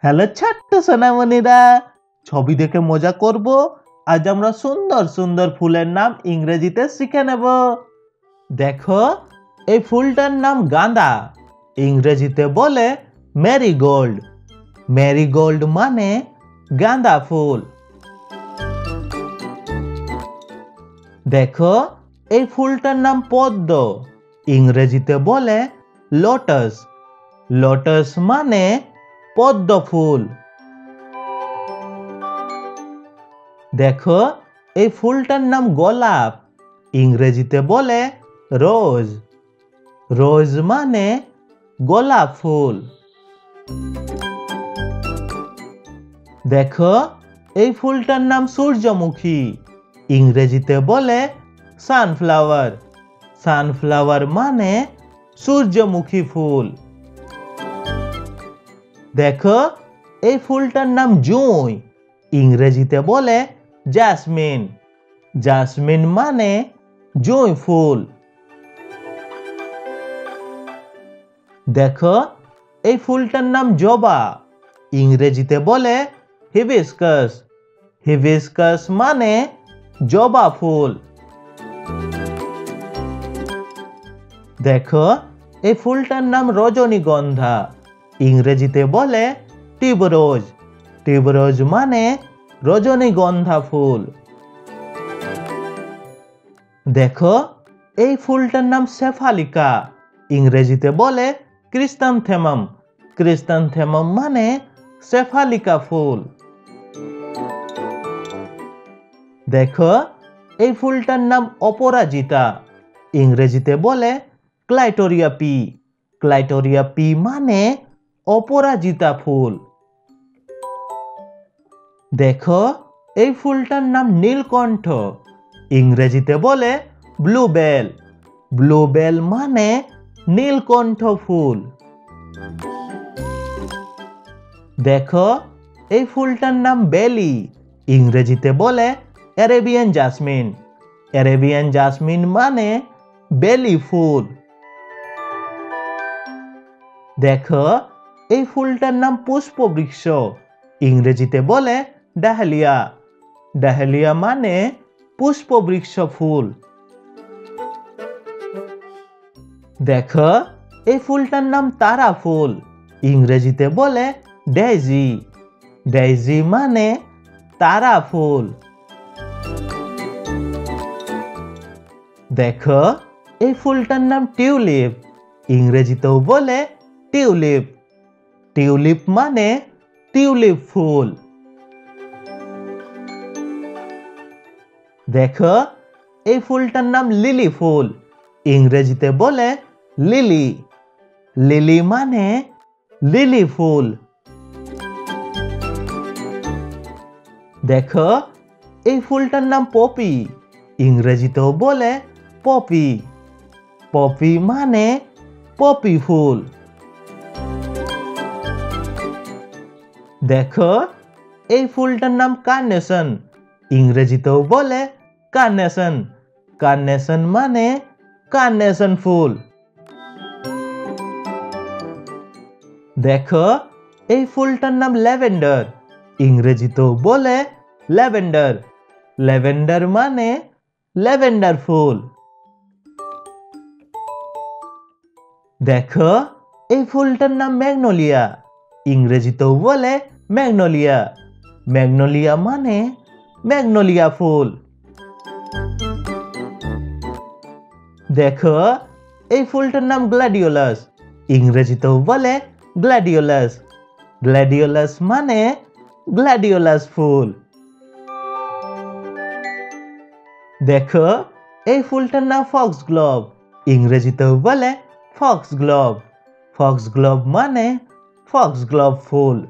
Hello ছোট্ট সোনামণিরা, ছবি দেখে মজা করব। আজ আমরা সুন্দর সুন্দর ফুলের নাম ইংরেজিতে শিখে নেব। দেখো, এই ফুলটার নাম গাঁদা। ইংরেজিতে বলে মেরিগোল্ড। মেরিগোল্ড মানে গাঁদা ফুল। দেখো, এই ফুলটার নাম পদ্ম। ইংরেজিতে বলে লোটাস। লোটাস মানে পদ্ম ফুল। দেখো, এই ফুলটার নাম গোলাপ। ইংরেজিতে বলে রোজ। রোজ মানে গোলাপ ফুল। দেখো, এই ফুলটার নাম সূর্যমুখী। ইংরেজিতে বলে সানফ্লাওয়ার। সানফ্লাওয়ার মানে সূর্যমুখী ফুল। দেখো, এই ফুলটার নাম জুঁই। ইংরেজিতে বলে জাসমিন। জাসমিন মানে জুঁই ফুল। দেখো, এই ফুলটার নাম জবা। ইংরেজিতে বলে হিবিস্কাস। হিবিস্কাস মানে জবা ফুল। দেখো, এই ফুলটার নাম রজনীগন্ধা। ইংরেজিতে বলে টিউবরোজ। টিউবরোজ মানে রজনীগন্ধা ফুল। দেখো, এই ফুলটার নাম শেফালিকা। ইংরেজিতে বলে ক্রিস্যান্থেমাম। ক্রিস্যান্থেমাম মানে শেফালিকা ফুল। দেখো, এই ফুলটার নাম অপরাজিতা। ইংরেজিতে বলে ক্লাইটোরিয়া পি। ক্লাইটোরিয়া পি মানে অপরাজিতা ফুল। দেখো, এই ফুলটার নাম নীলকণ্ঠ। ইংরেজিতে বলে ব্লুবেল। ব্লুবেল মানে নীলকণ্ঠ ফুল। দেখো, এই ফুলটার নাম বেলি। ইংরেজিতে বলে অ্যারেবিয়ান জাসমিন। অ্যারেবিয়ান জাসমিন মানে বেলি ফুল। দেখো, এই ফুলটার নাম পুষ্পবৃক্ষ। ইংরেজিতে বলে ডাহলিয়া। ডাহলিয়া মানে পুষ্পবৃক্ষ ফুল। দেখো, এই ফুলটার নাম তারা ফুল। ইংরেজিতে বলে ডেইজি। ডেইজি মানে তারা ফুল। দেখো, এই ফুলটার নাম টিউলিপ। ইংরেজিতেও বলে টিউলিপ। টিউলিপ মানে টিউলিপ ফুল। দেখো, এই ফুলটার নাম লিলি ফুল। ইংরেজিতে বলে লিলি। লিলি মানে লিলি ফুল। দেখো, এই ফুলটার নাম পপি। ইংরেজিতেও বলে পপি। পপি মানে পপি ফুল। দেখো, এই ফুলটার নাম কার্নেশন। ইংরেজিতেও বলে কার্নেশন। কার্নেশন মানে কার্নেশন ফুল। দেখো, এই ফুলটার নাম ল্যাভেন্ডার। ইংরেজিতেও বলে ল্যাভেন্ডার। ল্যাভেন্ডার মানে ল্যাভেন্ডার ফুল। দেখো, এই ফুলটার নাম ম্যাগনোলিয়া। ইংরেজিতেও বলে ম্যাগনোলিয়া। ম্যাগনোলিয়া মানে ম্যাগনোলিয়া ফুল। দেখো, এই ফুলটার নাম গ্ল্যাডিওলাস। ইংরেজিতেও বলে গ্ল্যাডিওলাস। গ্ল্যাডিওলাস মানে গ্ল্যাডিওলাস ফুল। দেখো, এই ফুলটার নাম ফক্সগ্লোভ। ইংরেজিতেও বলে ফক্সগ্লোভ। ফক্সগ্লোভ মানে ফক্সগ্লোভ ফুল।